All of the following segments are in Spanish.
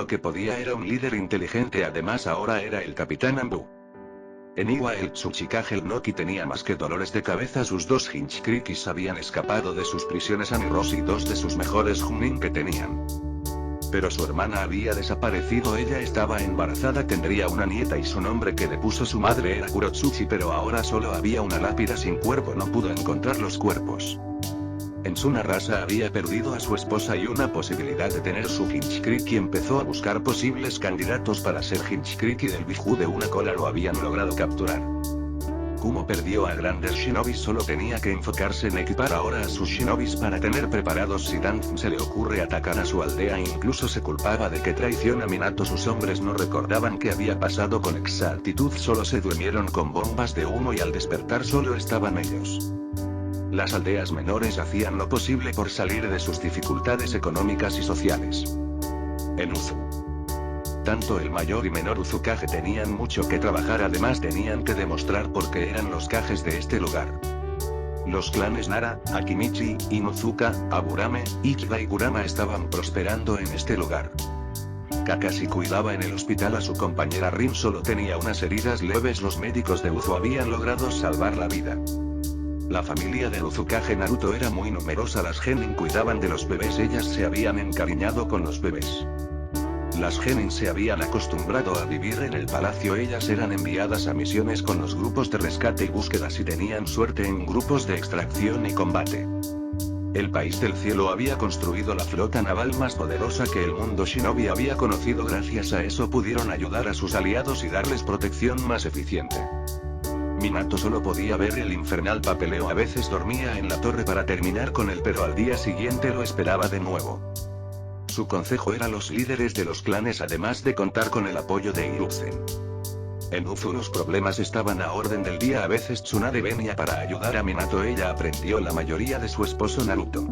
lo que podía, era un líder inteligente, además ahora era el Capitán Ambu. En Iwa el Tsuchikage Noki tenía más que dolores de cabeza, sus dos Hinchkrikis habían escapado de sus prisiones Amiros y dos de sus mejores Junin que tenían. Pero su hermana había desaparecido, ella estaba embarazada, tendría una nieta y su nombre que le puso su madre era Kurotsuchi, pero ahora solo había una lápida sin cuerpo, no pudo encontrar los cuerpos. En Tsunarasa había perdido a su esposa y una posibilidad de tener su Hinchkriki, empezó a buscar posibles candidatos para ser Hinchkriki del Biju de una cola, lo habían logrado capturar. Kumo perdió a grandes shinobis, solo tenía que enfocarse en equipar ahora a sus shinobis para tener preparados si Danzum se le ocurre atacar a su aldea, e incluso se culpaba de que traiciona a Minato. Sus hombres no recordaban qué había pasado con exactitud, solo se durmieron con bombas de humo y al despertar solo estaban ellos. Las aldeas menores hacían lo posible por salir de sus dificultades económicas y sociales. En Uzu, tanto el mayor y menor Uzukage tenían mucho que trabajar, además tenían que demostrar por qué eran los Kages de este lugar. Los clanes Nara, Akimichi, Inozuka, Aburame, Ikida y Gurama estaban prosperando en este lugar. Kakashi cuidaba en el hospital a su compañera Rin, solo tenía unas heridas leves, los médicos de Uzu habían logrado salvar la vida. La familia de Uzukage Naruto era muy numerosa, las genin cuidaban de los bebés, ellas se habían encariñado con los bebés. Las genin se habían acostumbrado a vivir en el palacio, ellas eran enviadas a misiones con los grupos de rescate y búsqueda si tenían suerte en grupos de extracción y combate. El país del cielo había construido la flota naval más poderosa que el mundo shinobi había conocido, gracias a eso pudieron ayudar a sus aliados y darles protección más eficiente. Minato solo podía ver el infernal papeleo, a veces dormía en la torre para terminar con él, pero al día siguiente lo esperaba de nuevo. Su consejo era los líderes de los clanes, además de contar con el apoyo de Hiruzen. En Uzu los problemas estaban a orden del día, a veces Tsunade venía para ayudar a Minato, ella aprendió la mayoría de su esposo Naruto.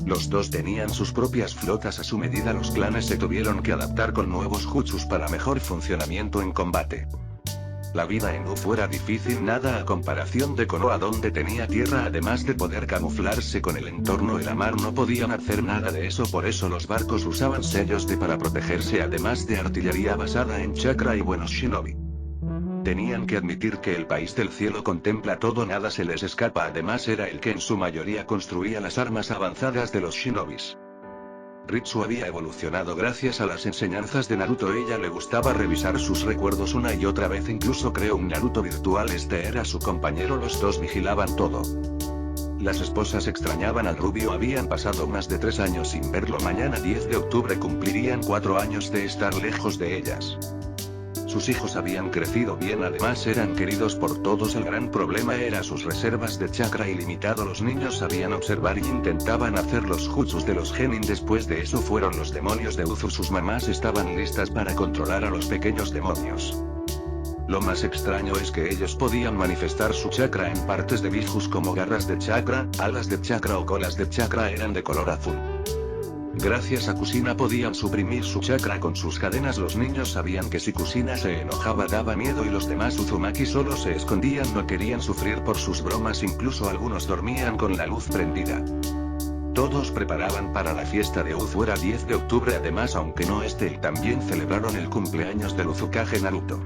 Los dos tenían sus propias flotas a su medida, los clanes se tuvieron que adaptar con nuevos jutsus para mejor funcionamiento en combate. La vida en Uzu era difícil, nada a comparación de Konoha donde tenía tierra, además de poder camuflarse con el entorno y la mar no podían hacer nada de eso, por eso los barcos usaban sellos de para protegerse, además de artillería basada en chakra y buenos shinobi. Tenían que admitir que el país del cielo contempla todo, nada se les escapa, además era el que en su mayoría construía las armas avanzadas de los shinobis. Ritsu había evolucionado gracias a las enseñanzas de Naruto, ella le gustaba revisar sus recuerdos una y otra vez, incluso creó un Naruto virtual, este era su compañero, los dos vigilaban todo. Las esposas extrañaban al rubio, habían pasado más de 3 años sin verlo, mañana 10 de octubre cumplirían 4 años de estar lejos de ellas. Sus hijos habían crecido bien, además eran queridos por todos, el gran problema era sus reservas de chakra ilimitado, los niños sabían observar y intentaban hacer los jutsus de los genin, después de eso fueron los demonios de Uzu, sus mamás estaban listas para controlar a los pequeños demonios. Lo más extraño es que ellos podían manifestar su chakra en partes de bijus como garras de chakra, alas de chakra o colas de chakra, eran de color azul. Gracias a Kusina podían suprimir su chakra con sus cadenas, los niños sabían que si Kusina se enojaba daba miedo y los demás Uzumaki solo se escondían, no querían sufrir por sus bromas, incluso algunos dormían con la luz prendida. Todos preparaban para la fiesta de Uzu, era 10 de octubre, además aunque no esté él también celebraron el cumpleaños del Uzukage Naruto.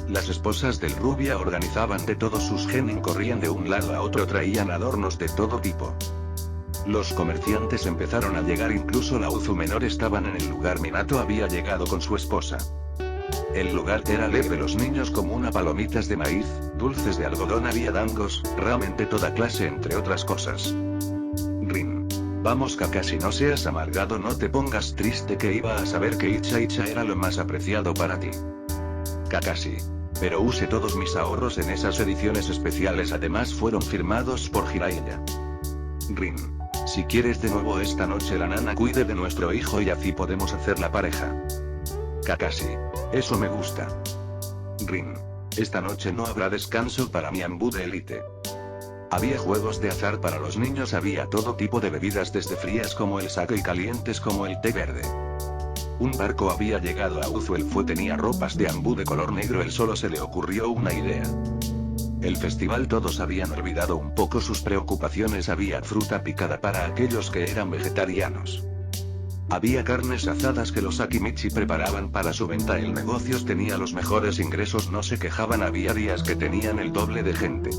Las esposas del rubia organizaban de todos sus genin, corrían de un lado a otro, traían adornos de todo tipo. Los comerciantes empezaron a llegar, incluso la Uzu menor estaban en el lugar, Minato había llegado con su esposa. El lugar era alegre, los niños comían palomitas de maíz, dulces de algodón, había dangos, ramen de toda clase entre otras cosas. Rin. Vamos Kakashi, no seas amargado, no te pongas triste, que iba a saber que Icha era lo más apreciado para ti. Kakashi. Pero use todos mis ahorros en esas ediciones especiales, además fueron firmados por Jiraiya. Rin. Si quieres de nuevo esta noche la nana cuide de nuestro hijo y así podemos hacer la pareja. Kakashi. Eso me gusta. Rin. Esta noche no habrá descanso para mi Ambu de élite. Había juegos de azar para los niños, había todo tipo de bebidas desde frías como el sake y calientes como el té verde. Un barco había llegado a Uzu, el fue tenía ropas de Ambu de color negro, él solo se le ocurrió una idea. El festival todos habían olvidado un poco sus preocupaciones, había fruta picada para aquellos que eran vegetarianos. Había carnes asadas que los Akimichi preparaban para su venta. El negocio tenía los mejores ingresos, no se quejaban. Había días que tenían el doble de gente.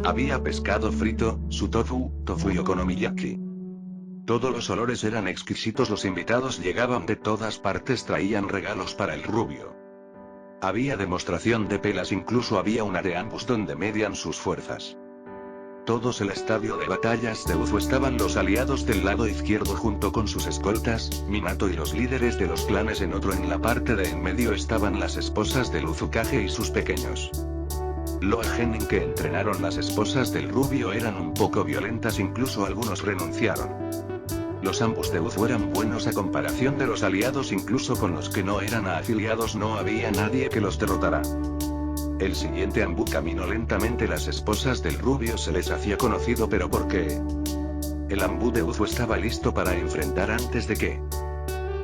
Había pescado frito, su tofu y okonomiyaki. Todos los olores eran exquisitos. Los invitados llegaban de todas partes, traían regalos para el rubio. Había demostración de pelas, incluso había una de ambos donde medían sus fuerzas. Todos el estadio de batallas de Uzu estaban los aliados del lado izquierdo junto con sus escoltas, Minato y los líderes de los clanes. En otro, en la parte de en medio, estaban las esposas del Uzukage y sus pequeños. Los genin que entrenaron las esposas del rubio eran un poco violentas, incluso algunos renunciaron. Los ambos de Uzu eran buenos a comparación de los aliados, incluso con los que no eran afiliados no había nadie que los derrotara. El siguiente Anbu caminó lentamente. Las esposas del rubio se les hacía conocido, pero ¿por qué? El Anbu de Uzu estaba listo para enfrentar antes de que.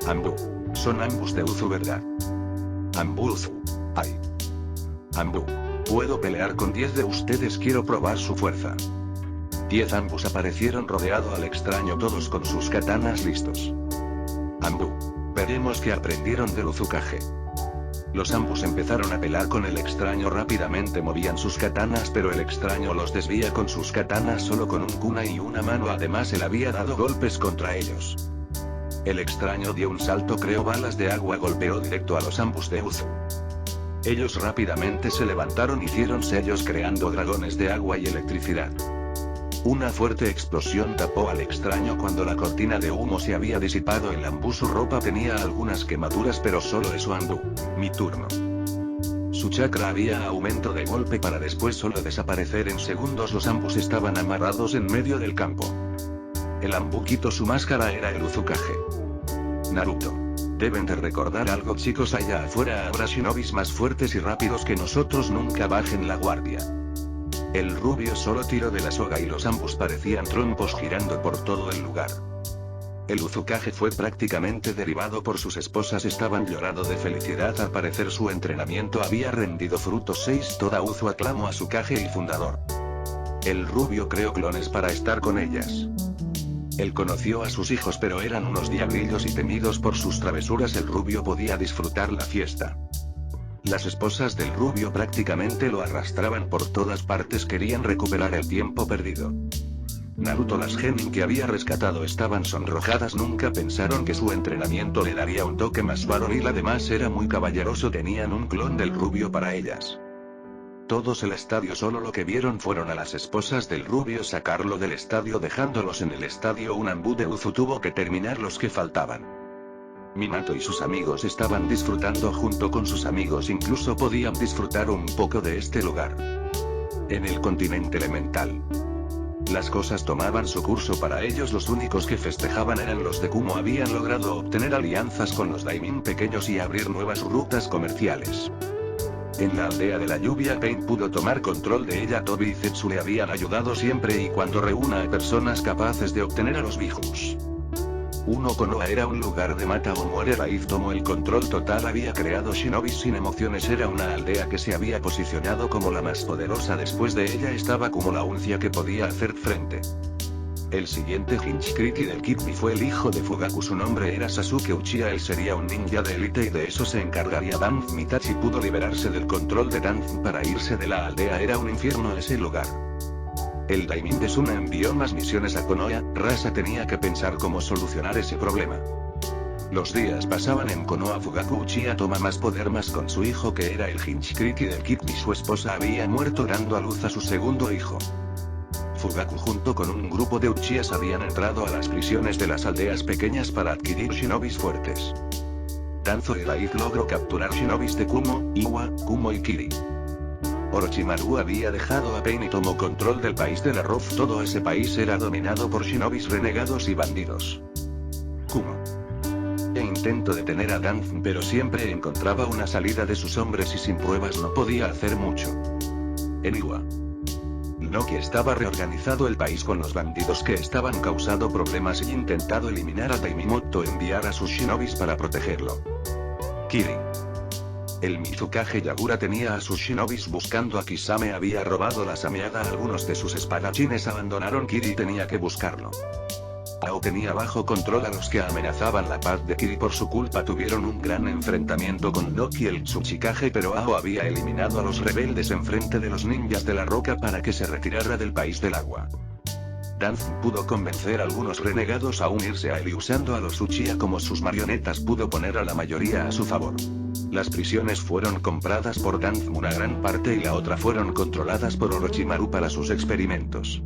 Anbu. Son ambos de Uzu, ¿verdad? Anbu Uzu. Ay. Anbu. Puedo pelear con 10 de ustedes, quiero probar su fuerza. 10 ambos aparecieron rodeado al extraño, todos con sus katanas listos. Anbu. Veremos qué aprendieron del Uzukage. Los ambos empezaron a pelear con el extraño. Rápidamente movían sus katanas, pero el extraño los desvía con sus katanas solo con un kunai y una mano. Además, él había dado golpes contra ellos. El extraño dio un salto, creó balas de agua, golpeó directo a los ambos de Uzu. Ellos rápidamente se levantaron, hicieron sellos creando dragones de agua y electricidad. Una fuerte explosión tapó al extraño. Cuando la cortina de humo se había disipado, el Anbu, su ropa tenía algunas quemaduras, pero solo eso. Anbu. Mi turno. Su chakra había aumento de golpe para después solo desaparecer en segundos. Los ambos estaban amarrados en medio del campo. El Anbu quitó su máscara, era el Uzukage. Naruto. Deben de recordar algo, chicos, allá afuera habrá shinobis más fuertes y rápidos que nosotros, nunca bajen la guardia. El rubio solo tiró de la soga y los ambos parecían trompos girando por todo el lugar. El Uzukage fue prácticamente derribado por sus esposas, estaban llorando de felicidad. Al parecer su entrenamiento había rendido frutos. 6 Toda Uzu aclamó a su Kage y fundador. El rubio creó clones para estar con ellas. Él conoció a sus hijos, pero eran unos diablillos y temidos por sus travesuras. El rubio podía disfrutar la fiesta. Las esposas del rubio prácticamente lo arrastraban por todas partes, querían recuperar el tiempo perdido. Naruto, las genin que había rescatado estaban sonrojadas, nunca pensaron que su entrenamiento le daría un toque más varonil, además era muy caballeroso, tenían un clon del rubio para ellas. Todos el estadio solo lo que vieron fueron a las esposas del rubio sacarlo del estadio dejándolos en el estadio. Un Anbu de Uzu tuvo que terminar los que faltaban. Minato y sus amigos estaban disfrutando junto con sus amigos, incluso podían disfrutar un poco de este lugar. En el continente elemental, las cosas tomaban su curso para ellos. Los únicos que festejaban eran los de Kumo. Habían logrado obtener alianzas con los Daimon pequeños y abrir nuevas rutas comerciales. En la aldea de la lluvia, Pain pudo tomar control de ella. Tobi y Zetsu le habían ayudado siempre y cuando reúna a personas capaces de obtener a los Bijus. Konoha era un lugar de mata o muere. Raíz tomó el control total, había creado shinobis sin emociones. Era una aldea que se había posicionado como la más poderosa. Después de ella estaba como la uncia que podía hacer frente. El siguiente Hinchkriki del Kidney fue el hijo de Fugaku, su nombre era Sasuke Uchiha. Él sería un ninja de élite y de eso se encargaría Danzo. Mitachi pudo liberarse del control de Danzo para irse de la aldea, era un infierno ese lugar. El Daimon de Suna envió más misiones a Konoha. Rasa tenía que pensar cómo solucionar ese problema. Los días pasaban en Konoha. Fugaku Uchiha toma más poder, más con su hijo que era el Hinchkriki del Kidney. Su esposa había muerto dando a luz a su segundo hijo. Fugaku junto con un grupo de Uchihas habían entrado a las prisiones de las aldeas pequeñas para adquirir shinobis fuertes. Danzo y Raid logró capturar shinobis de Kumo, Iwa, Kumo y Kiri. Orochimaru había dejado a Pain y tomó control del país del arroz. Todo ese país era dominado por shinobis renegados y bandidos. Kumo. Intentó detener a Danzo, pero siempre encontraba una salida de sus hombres y sin pruebas no podía hacer mucho. En Iwa, Noki estaba reorganizado el país con los bandidos que estaban causando problemas y intentado eliminar a Daimimoto, enviar a sus shinobis para protegerlo. Kiri. El Mizukage Yagura tenía a sus shinobis buscando a Kisame, había robado la sameada. Algunos de sus espadachines abandonaron Kiri y tenía que buscarlo. Ao tenía bajo control a los que amenazaban la paz de Kiri. Por su culpa tuvieron un gran enfrentamiento con Loki el Tsuchikage, pero Ao había eliminado a los rebeldes enfrente de los ninjas de la roca para que se retirara del país del agua. Danzo pudo convencer a algunos renegados a unirse a él y usando a los Uchiha como sus marionetas pudo poner a la mayoría a su favor. Las prisiones fueron compradas por Danzo una gran parte y la otra fueron controladas por Orochimaru para sus experimentos.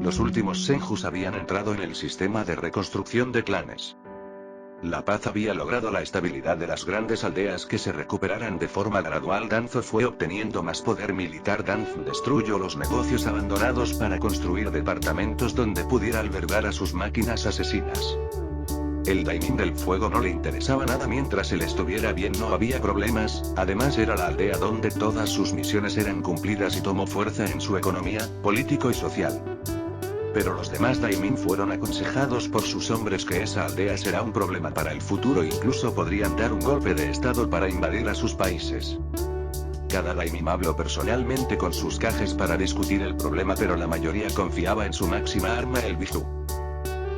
Los últimos Senjus habían entrado en el sistema de reconstrucción de clanes. La paz había logrado la estabilidad de las grandes aldeas que se recuperaran de forma gradual. Danzo fue obteniendo más poder militar. Danzo destruyó los negocios abandonados para construir departamentos donde pudiera albergar a sus máquinas asesinas. El Daimon del Fuego no le interesaba nada mientras él estuviera bien, no había problemas, además era la aldea donde todas sus misiones eran cumplidas y tomó fuerza en su economía, político y social. Pero los demás Daimon fueron aconsejados por sus hombres que esa aldea será un problema para el futuro, incluso podrían dar un golpe de estado para invadir a sus países. Cada Daimon habló personalmente con sus Kages para discutir el problema, pero la mayoría confiaba en su máxima arma, el Biju.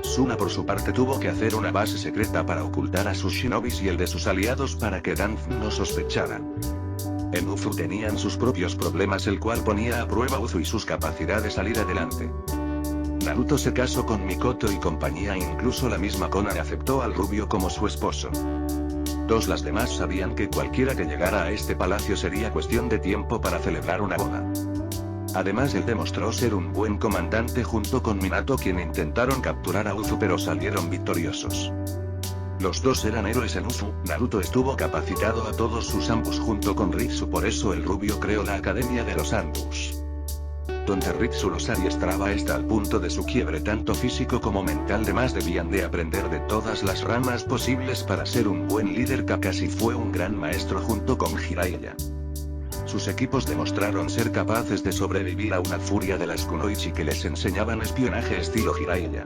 Suna por su parte tuvo que hacer una base secreta para ocultar a sus shinobis y el de sus aliados para que Danzo no sospechara. En Uzu tenían sus propios problemas, el cual ponía a prueba Uzu y sus capacidades de salir adelante. Naruto se casó con Mikoto y compañía, incluso la misma Konan aceptó al rubio como su esposo. Las demás sabían que cualquiera que llegara a este palacio sería cuestión de tiempo para celebrar una boda. Además él demostró ser un buen comandante junto con Minato, quien intentaron capturar a Uzu pero salieron victoriosos. Los dos eran héroes en Uzu. Naruto estuvo capacitado a todos sus ambos junto con Ritsu, por eso el rubio creó la Academia de los Ambus, donde Ritsu los adiestraba hasta el punto de su quiebre tanto físico como mental. Además debían de aprender de todas las ramas posibles para ser un buen líder. Kakashi fue un gran maestro junto con Jiraiya. Sus equipos demostraron ser capaces de sobrevivir a una furia de las kunoichi que les enseñaban espionaje estilo Jiraiya.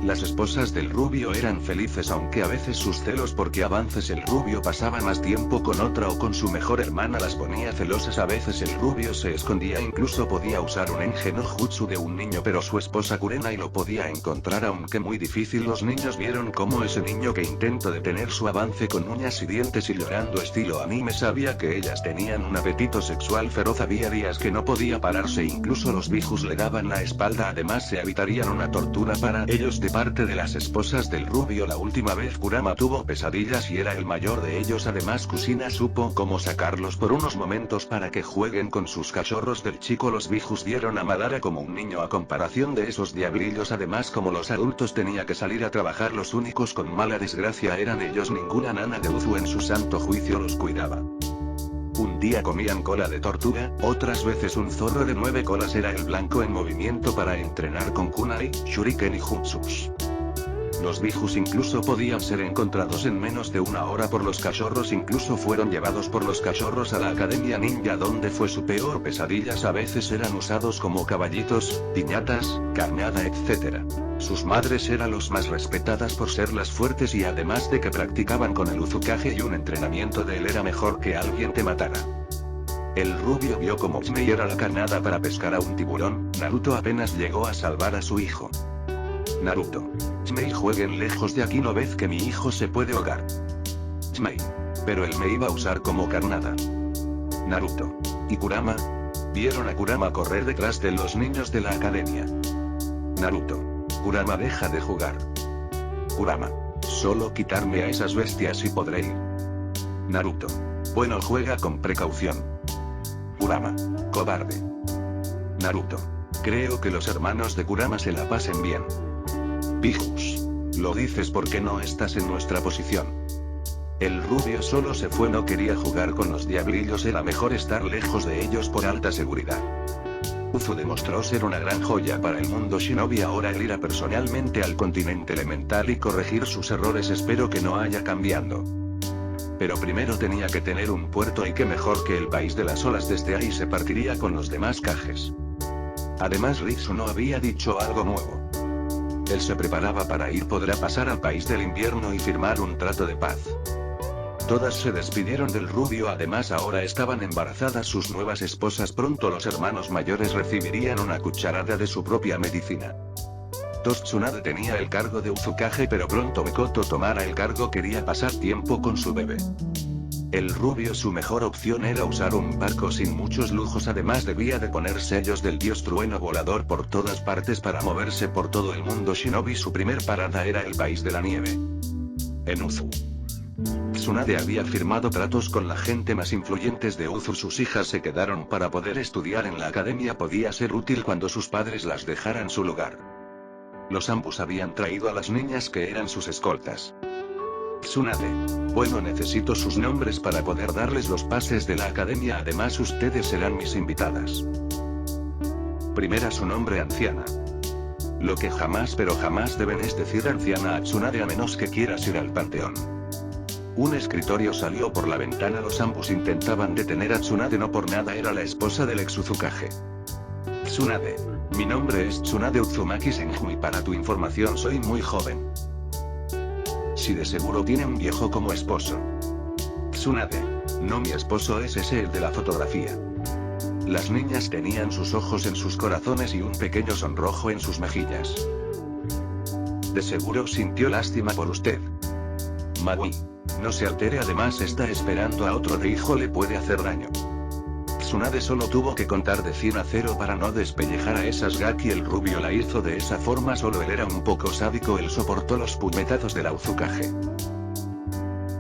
Las esposas del rubio eran felices, aunque a veces sus celos porque avances el rubio pasaba más tiempo con otra o con su mejor hermana las ponía celosas. A veces el rubio se escondía, incluso podía usar un Engen no Jutsu de un niño, pero su esposa Kurenai lo podía encontrar, aunque muy difícil. Los niños vieron cómo ese niño que intentó detener su avance con uñas y dientes y llorando estilo anime sabía que ellas tenían un apetito sexual feroz. Había días que no podía pararse, incluso los bijus le daban la espalda. Además se evitarían una tortura para ellos de parte de las esposas del rubio. La última vez Kurama tuvo pesadillas y era el mayor de ellos. Además Kushina supo cómo sacarlos por unos momentos para que jueguen con sus cachorros del chico. Los bijus vieron a Madara como un niño a comparación de esos diablillos. Además, como los adultos tenía que salir a trabajar, los únicos con mala desgracia eran ellos. Ninguna nana de Uzu en su santo juicio los cuidaba. Un día comían cola de tortuga, otras veces un zorro de 9 colas era el blanco en movimiento para entrenar con kunai, shuriken y jutsus. Los bijus incluso podían ser encontrados en menos de una hora por los cachorros, incluso fueron llevados por los cachorros a la Academia Ninja, donde fue su peor pesadillas. A veces eran usados como caballitos, piñatas, carneada, etc. Sus madres eran los más respetadas por ser las fuertes y además de que practicaban con el Uzukage y un entrenamiento de él era mejor que alguien te matara. El rubio vio como Tsunei era la carnada para pescar a un tiburón. Naruto apenas llegó a salvar a su hijo. Naruto. Tsunei, jueguen lejos de aquí, ¿no ves que mi hijo se puede ahogar? Tsunei. Pero él me iba a usar como carnada. Naruto. ¿Y Kurama? Vieron a Kurama correr detrás de los niños de la academia. Naruto. Kurama, deja de jugar. Kurama. Solo quitarme a esas bestias y podré ir. Naruto. Bueno, juega con precaución. Kurama. Cobarde. Naruto. Creo que los hermanos de Kurama se la pasen bien. Bijus. Lo dices porque no estás en nuestra posición. El rubio solo se fue, no quería jugar con los diablillos, era mejor estar lejos de ellos por alta seguridad. Uzu demostró ser una gran joya para el mundo shinobi. Ahora él irá personalmente al continente elemental y corregir sus errores, espero que no haya cambiando. Pero primero tenía que tener un puerto, y qué mejor que el país de las olas, desde ahí se partiría con los demás Kages. Además Ritsu no había dicho algo nuevo. Él se preparaba para ir, podrá pasar al país del invierno y firmar un trato de paz. Todas se despidieron del rubio, además ahora estaban embarazadas sus nuevas esposas. Pronto los hermanos mayores recibirían una cucharada de su propia medicina. Tsunade tenía el cargo de Uzukage, pero pronto Mikoto tomara el cargo. Quería pasar tiempo con su bebé. El rubio, su mejor opción era usar un barco sin muchos lujos, además debía de poner sellos del dios trueno volador por todas partes para moverse por todo el mundo shinobi. Su primer parada era el país de la nieve. En Uzu. Tsunade había firmado tratos con la gente más influyentes de Uzu. Sus hijas se quedaron para poder estudiar en la academia. Podía ser útil cuando sus padres las dejaran su lugar. Los Ambus habían traído a las niñas que eran sus escoltas. Tsunade. Bueno, necesito sus nombres para poder darles los pases de la academia. Además, ustedes serán mis invitadas. Primera, su nombre, anciana. Lo que jamás pero jamás deben es decir anciana a Tsunade, a menos que quieras ir al panteón. Un escritorio salió por la ventana. Los Ambus intentaban detener a Tsunade. No por nada era la esposa del ex Uzukage. Tsunade. Mi nombre es Tsunade Uzumaki Senju y para tu información soy muy joven. Si de seguro tiene un viejo como esposo. Tsunade. No, mi esposo es ese, el de la fotografía. Las niñas tenían sus ojos en sus corazones y un pequeño sonrojo en sus mejillas. De seguro sintió lástima por usted. Magui. No se altere, además está esperando a otro de hijo, le puede hacer daño. Tsunade solo tuvo que contar de 100 a 0 para no despellejar a esas gaki. El rubio la hizo de esa forma, solo él era un poco sádico. Él soportó los puñetazos de la Uzukage.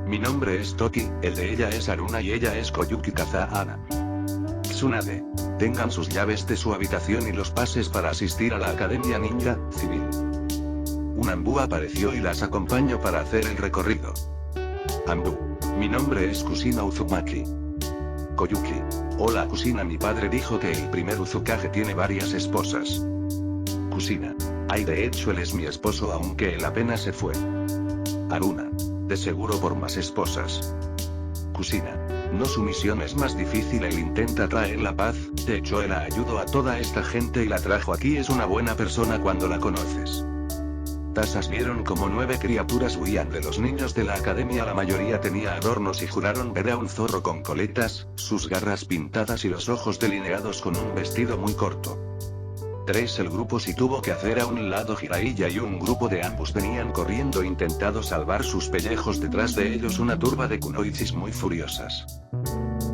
Mi nombre es Toki, el de ella es Aruna y ella es Koyuki Kazahana. Tsunade. Tengan sus llaves de su habitación y los pases para asistir a la Academia Ninja Civil. Un Ambu apareció y las acompañó para hacer el recorrido. Ambu. Mi nombre es Kusina Uzumaki. Koyuki. Hola Kusina, mi padre dijo que el primer Uzukage tiene varias esposas. Kusina. Ay, de hecho él es mi esposo, aunque él apenas se fue. Aruna. De seguro por más esposas. Kusina. No, su misión es más difícil, él intenta traer la paz. De hecho él ayudó a toda esta gente y la trajo aquí. Es una buena persona cuando la conoces. Tasas vieron como 9 criaturas huían de los niños de la academia. La mayoría tenía adornos y juraron ver a un zorro con coletas, sus garras pintadas y los ojos delineados con un vestido muy corto. 3. El grupo sí tuvo que hacer a un lado Jiraiya y un grupo de Ambus venían corriendo intentando salvar sus pellejos. Detrás de ellos una turba de kunoichis muy furiosas.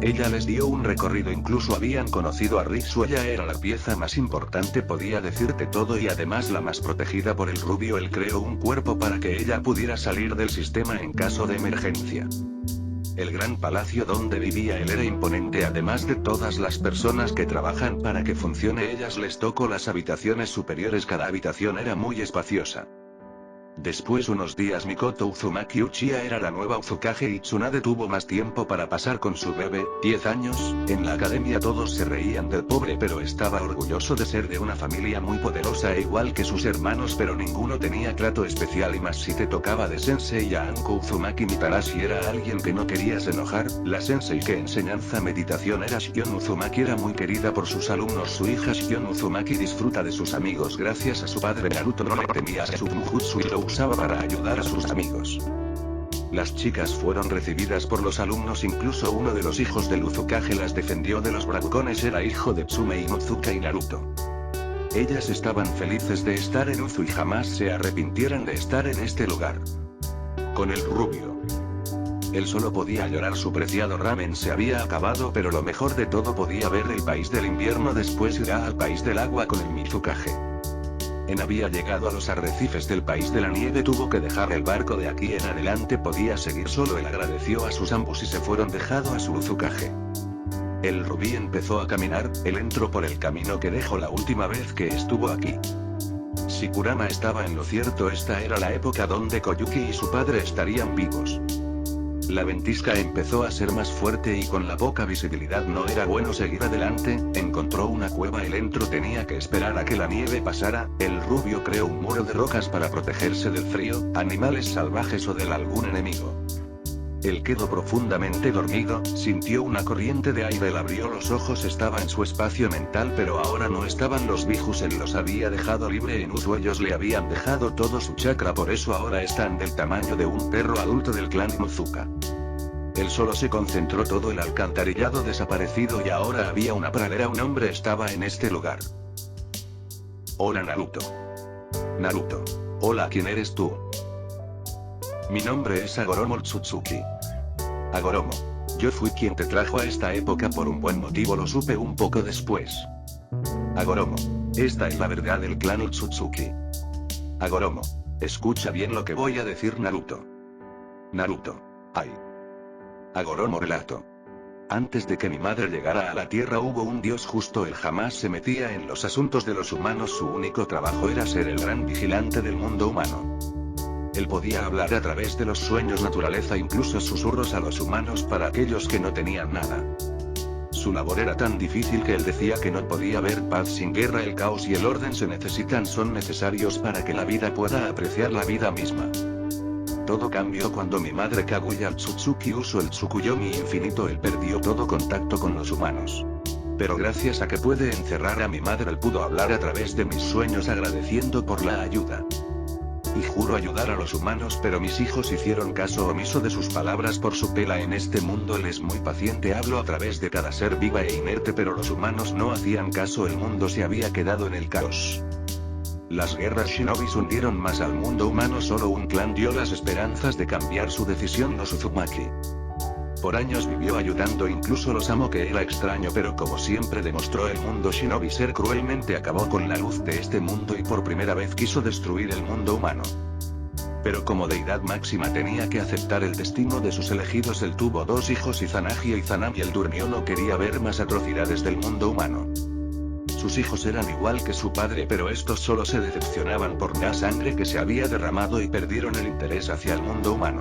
Ella les dio un recorrido, incluso habían conocido a Ritsu. Ella era la pieza más importante, podía decirte todo y además la más protegida por el rubio. Él creó un cuerpo para que ella pudiera salir del sistema en caso de emergencia. El gran palacio donde vivía él era imponente, además de todas las personas que trabajan para que funcione. Ellas les tocó las habitaciones superiores, cada habitación era muy espaciosa. Después unos días Mikoto Uzumaki Uchiha era la nueva Uzukage y Tsunade tuvo más tiempo para pasar con su bebé, 10 años, en la academia todos se reían del pobre, pero estaba orgulloso de ser de una familia muy poderosa igual que sus hermanos, pero ninguno tenía trato especial y más si te tocaba de sensei a Anko Uzumaki Mitarashi era alguien que no querías enojar. La sensei que enseñanza meditación era Shion Uzumaki, era muy querida por sus alumnos. Su hija Shion Uzumaki disfruta de sus amigos gracias a su padre Naruto. No le temía a su Mujutsu y lo usaba para ayudar a sus amigos. Las chicas fueron recibidas por los alumnos, incluso uno de los hijos del Uzukage las defendió de los bravucones, era hijo de Tsume Inozuka y Naruto. Ellas estaban felices de estar en Uzu y jamás se arrepintieran de estar en este lugar. Con el rubio. Él solo podía llorar, su preciado ramen se había acabado, pero lo mejor de todo, podía ver el país del invierno. Después irá al país del agua con el Mizukage. Había llegado a los arrecifes del país de la nieve, tuvo que dejar el barco. De aquí en adelante podía seguir solo. Él agradeció a sus Ambus y se fueron dejando a su Uzukage. El rubí empezó a caminar, él entró por el camino que dejó la última vez que estuvo aquí. Si Kurama estaba en lo cierto, esta era la época donde Koyuki y su padre estarían vivos. La ventisca empezó a ser más fuerte y con la poca visibilidad no era bueno seguir adelante. Encontró una cueva, él entró, tenía que esperar a que la nieve pasara. El rubio creó un muro de rocas para protegerse del frío, animales salvajes o de algún enemigo. Él quedó profundamente dormido, sintió una corriente de aire, él abrió los ojos, estaba en su espacio mental, pero ahora no estaban los bijus, él los había dejado libre en Uzu, ellos le habían dejado todo su chakra, por eso ahora están del tamaño de un perro adulto del clan Inuzuka. Él solo se concentró, todo el alcantarillado desaparecido y ahora había una pradera, un hombre estaba en este lugar. Hola Naruto. Naruto. Hola, ¿quién eres tú? Mi nombre es Hagoromo Tsutsuki. Hagoromo. Yo fui quien te trajo a esta época por un buen motivo, lo supe un poco después. Hagoromo. Esta es la verdad del clan Otsutsuki. Hagoromo. Escucha bien lo que voy a decir, Naruto. Naruto. Ay. Hagoromo relato. Antes de que mi madre llegara a la Tierra hubo un dios justo, él jamás se metía en los asuntos de los humanos, su único trabajo era ser el gran vigilante del mundo humano. Él podía hablar a través de los sueños, naturaleza, incluso susurros a los humanos para aquellos que no tenían nada. Su labor era tan difícil que él decía que no podía haber paz sin guerra, el caos y el orden son necesarios para que la vida pueda apreciar la vida misma. Todo cambió cuando mi madre Kaguya Tsutsuki usó el Tsukuyomi infinito, él perdió todo contacto con los humanos. Pero gracias a que puede encerrar a mi madre, él pudo hablar a través de mis sueños agradeciendo por la ayuda. Y juro ayudar a los humanos, pero mis hijos hicieron caso omiso de sus palabras por su pela en este mundo. Él es muy paciente, hablo a través de cada ser viva e inerte, pero los humanos no hacían caso, el mundo se había quedado en el caos. Las guerras shinobis hundieron más al mundo humano, solo un clan dio las esperanzas de cambiar su decisión, los Uzumaki. Por años vivió ayudando, incluso los amo, que era extraño, pero como siempre demostró el mundo shinobi ser cruelmente, acabó con la luz de este mundo y por primera vez quiso destruir el mundo humano. Pero como deidad máxima tenía que aceptar el destino de sus elegidos. Él tuvo dos hijos, Izanagi e Izanami. Él durmió, no quería ver más atrocidades del mundo humano. Sus hijos eran igual que su padre, pero estos solo se decepcionaban por la sangre que se había derramado y perdieron el interés hacia el mundo humano.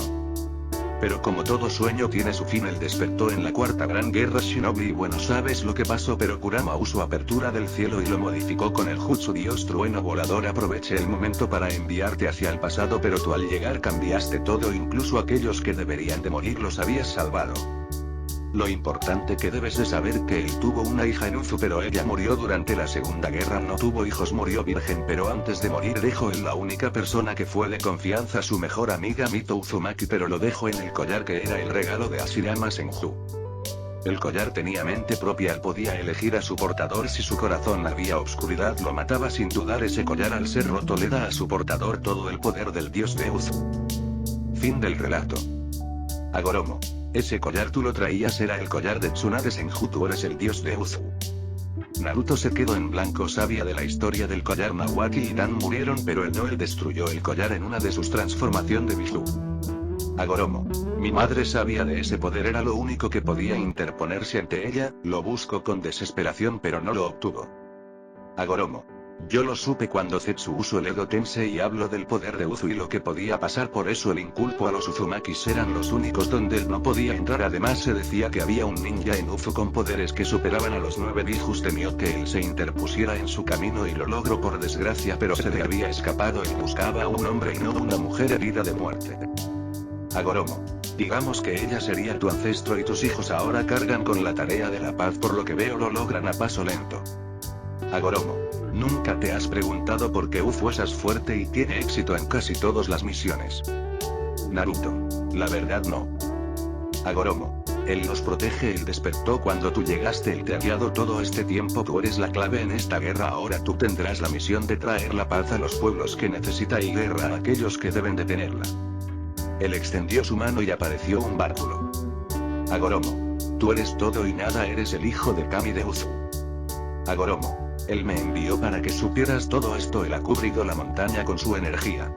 Pero como todo sueño tiene su fin, él despertó en la cuarta gran guerra shinobi y bueno, sabes lo que pasó, pero Kurama usó apertura del cielo y lo modificó con el jutsu dios trueno volador. Aproveché el momento para enviarte hacia el pasado, pero tú al llegar cambiaste todo, incluso aquellos que deberían de morir los habías salvado. Lo importante que debes de saber que él tuvo una hija en Uzu, pero ella murió durante la segunda guerra, no tuvo hijos, murió virgen, pero antes de morir dejó en la única persona que fue de confianza, su mejor amiga Mito Uzumaki, pero lo dejó en el collar que era el regalo de Hashirama Senju. El collar tenía mente propia, él podía elegir a su portador, si su corazón había oscuridad lo mataba sin dudar, ese collar al ser roto le da a su portador todo el poder del dios de Uzu. Fin del relato. Hagoromo. Ese collar tú lo traías, era el collar de Tsunade Senju, tú eres el dios de Uzu. Naruto se quedó en blanco, sabía de la historia del collar, Nawaki y Dan murieron, pero él no, él destruyó el collar en una de sus transformación de Biju. Hagoromo. Mi madre sabía de ese poder, era lo único que podía interponerse ante ella, lo buscó con desesperación pero no lo obtuvo. Hagoromo. Yo lo supe cuando Zetsu usó el Edo Tensei y hablo del poder de Uzu y lo que podía pasar, por eso el inculpo a los Uzumakis, eran los únicos donde él no podía entrar. Además se decía que había un ninja en Uzu con poderes que superaban a los 9 Bijus, temió que él se interpusiera en su camino y lo logró por desgracia, pero se le había escapado y buscaba a un hombre y no una mujer herida de muerte. Hagoromo. Digamos que ella sería tu ancestro y tus hijos ahora cargan con la tarea de la paz, por lo que veo lo logran a paso lento. Hagoromo. ¿Nunca te has preguntado por qué Uzu es fuerte y tiene éxito en casi todas las misiones? Naruto. La verdad no. Hagoromo. Él los protege, él despertó cuando tú llegaste, él te ha guiado todo este tiempo, tú eres la clave en esta guerra, ahora tú tendrás la misión de traer la paz a los pueblos que necesita y guerra a aquellos que deben de tenerla. Él extendió su mano y apareció un báculo. Hagoromo. Tú eres todo y nada, eres el hijo de Kami de Uzu. Hagoromo. Él me envió para que supieras todo esto, él ha cubrido la montaña con su energía.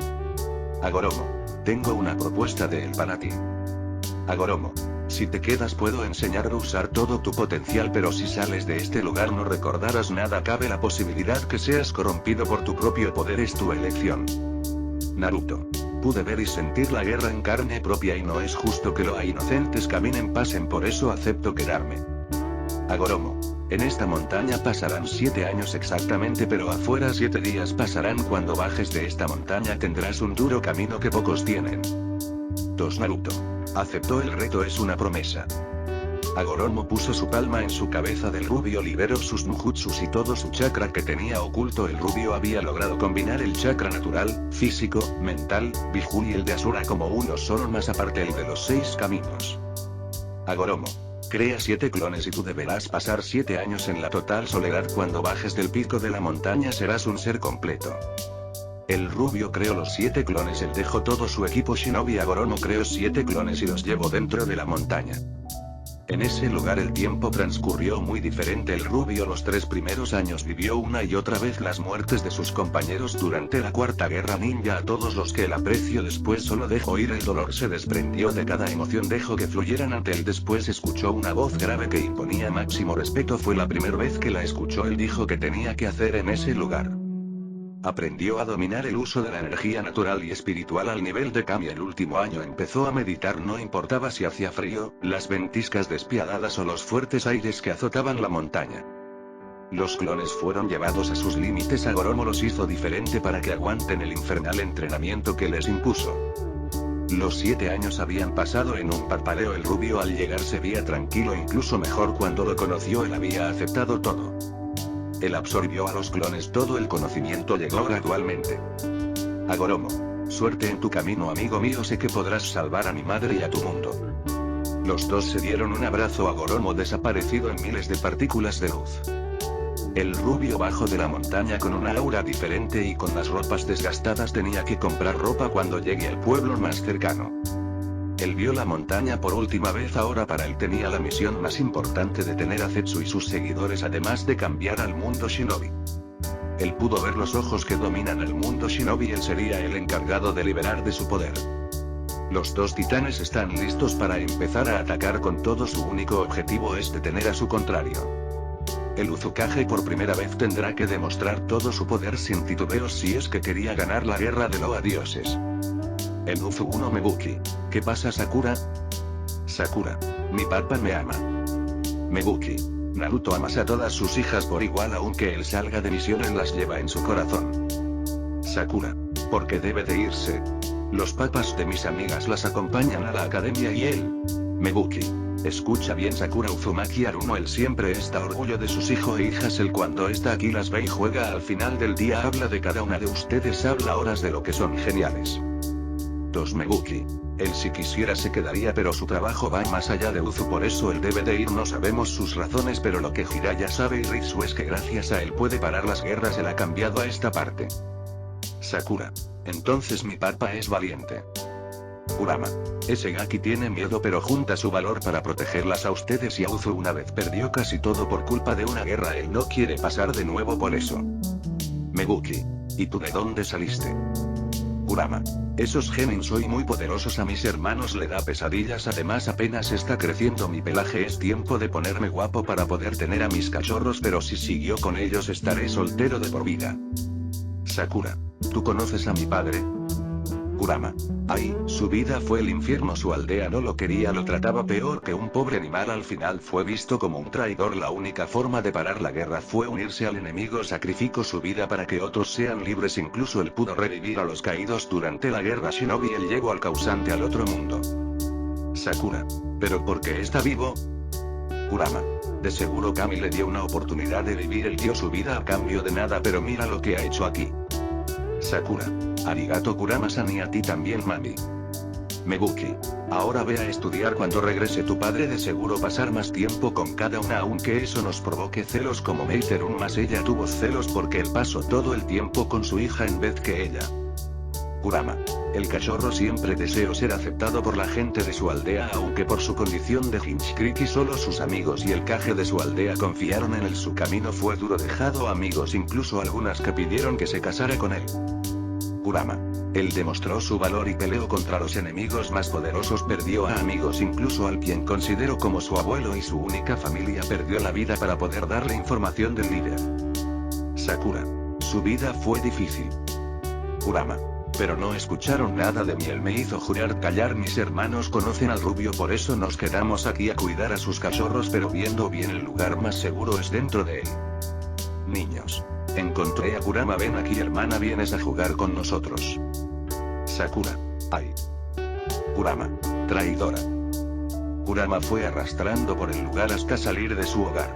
Hagoromo. Tengo una propuesta de él para ti. Hagoromo. Si te quedas puedo enseñar a usar todo tu potencial, pero si sales de este lugar no recordarás nada, cabe la posibilidad que seas corrompido por tu propio poder, es tu elección. Naruto. Pude ver y sentir la guerra en carne propia y no es justo que los inocentes caminen, pasen, por eso acepto quedarme. Hagoromo. En esta montaña pasarán 7 años exactamente, pero afuera 7 días pasarán. Cuando bajes de esta montaña tendrás un duro camino que pocos tienen. 2. Naruto. Aceptó el reto, es una promesa. Hagoromo puso su palma en su cabeza del rubio, liberó sus nujutsus y todo su chakra que tenía oculto. El rubio había logrado combinar el chakra natural, físico, mental, Biju y el de Asura como uno solo, más aparte el de los 6 caminos. Hagoromo. Crea 7 clones y tú deberás pasar 7 años en la total soledad. Cuando bajes del pico de la montaña serás un ser completo. El rubio creó los 7 clones, él dejó todo su equipo Shinobi, Agoromo creó 7 clones y los llevó dentro de la montaña. En ese lugar el tiempo transcurrió muy diferente. El rubio los 3 primeros años vivió una y otra vez las muertes de sus compañeros durante la Cuarta Guerra Ninja. A todos los que el aprecio después solo dejó ir el dolor, se desprendió de cada emoción, dejó que fluyeran ante él. Después escuchó una voz grave que imponía máximo respeto. Fue la primera vez que la escuchó. Él dijo que tenía que hacer en ese lugar. Aprendió a dominar el uso de la energía natural y espiritual al nivel de Kami. El último año empezó a meditar, no importaba si hacía frío, las ventiscas despiadadas o los fuertes aires que azotaban la montaña. Los clones fueron llevados a sus límites. Agoromo los hizo diferente para que aguanten el infernal entrenamiento que les impuso. Los 7 años habían pasado en un parpadeo. El rubio al llegar se veía tranquilo, incluso mejor. Cuando lo conoció él había aceptado todo. Él absorbió a los clones, todo el conocimiento llegó gradualmente. Agoromo, suerte en tu camino, amigo mío, sé que podrás salvar a mi madre y a tu mundo. Los dos se dieron un abrazo. Agoromo desaparecido en miles de partículas de luz. El rubio bajó de la montaña con una aura diferente y con las ropas desgastadas. Tenía que comprar ropa cuando llegue al pueblo más cercano. Él vio la montaña por última vez. Ahora para él tenía la misión más importante: detener a Zetsu y sus seguidores, además de cambiar al mundo Shinobi. Él pudo ver los ojos que dominan el mundo Shinobi. Él sería el encargado de liberar de su poder. Los 2 titanes están listos para empezar a atacar con todo. Su único objetivo es detener a su contrario. El Uzukage por primera vez tendrá que demostrar todo su poder sin titubeos si es que quería ganar la guerra de los dioses. El Uzu 1 Mebuki. ¿Qué pasa, Sakura? Sakura. Mi papá me ama. Mebuki. Naruto ama a todas sus hijas por igual, aunque él salga de misión, él las lleva en su corazón. Sakura. ¿Por qué debe de irse? Los papás de mis amigas las acompañan a la academia y él. Mebuki. Escucha bien, Sakura. Uzumaki Haruno, él siempre está orgullo de sus hijos e hijas. Él cuando está aquí las ve y juega. Al final del día habla de cada una de ustedes, habla horas de lo que son geniales. 2 Mebuki. Él si quisiera se quedaría, pero su trabajo va más allá de Uzu, por eso él debe de ir. No sabemos sus razones, pero lo que Jiraiya sabe y Ritsu es que gracias a él puede parar las guerras. Él ha cambiado a esta parte. Sakura. Entonces mi papá es valiente. Kurama. Ese Gaki tiene miedo, pero junta su valor para protegerlas a ustedes y a Uzu. Una vez perdió casi todo por culpa de una guerra, él no quiere pasar de nuevo por eso. Mebuki. ¿Y tú de dónde saliste? Kurama. Esos genin soy muy poderosos, a mis hermanos le da pesadillas, además apenas está creciendo mi pelaje, es tiempo de ponerme guapo para poder tener a mis cachorros, pero si siguió con ellos estaré soltero de por vida. Sakura. ¿Tú conoces a mi padre? Kurama. Ay, su vida fue el infierno, su aldea no lo quería, lo trataba peor que un pobre animal, al final fue visto como un traidor. La única forma de parar la guerra fue unirse al enemigo, sacrificó su vida para que otros sean libres, incluso él pudo revivir a los caídos durante la guerra Shinobi, él llegó al causante al otro mundo. Sakura. ¿Pero por qué está vivo? Kurama. De seguro Kami le dio una oportunidad de vivir, él dio su vida a cambio de nada, pero mira lo que ha hecho aquí. Sakura. Arigato Kurama-san, y a ti también, mami. Mebuki. Ahora ve a estudiar, cuando regrese tu padre de seguro pasar más tiempo con cada una, aunque eso nos provoque celos como Meiteru, más ella tuvo celos porque él pasó todo el tiempo con su hija en vez que ella. Kurama. El cachorro siempre deseó ser aceptado por la gente de su aldea, aunque por su condición de Hinchkriki solo sus amigos y el Kage de su aldea confiaron en él. Su camino fue duro, dejado amigos, incluso algunas que pidieron que se casara con él. Kurama. Él demostró su valor y peleó contra los enemigos más poderosos, perdió a amigos, incluso al quien consideró como su abuelo, y su única familia perdió la vida para poder darle información del líder. Sakura. Su vida fue difícil. Kurama. Pero no escucharon nada de mí, él me hizo jurar callar. Mis hermanos conocen al rubio, por eso nos quedamos aquí a cuidar a sus cachorros, pero viendo bien el lugar más seguro es dentro de él. Niños. Encontré a Kurama, ven aquí hermana, vienes a jugar con nosotros. Sakura. Ay. Kurama. Traidora. Kurama fue arrastrando por el lugar hasta salir de su hogar.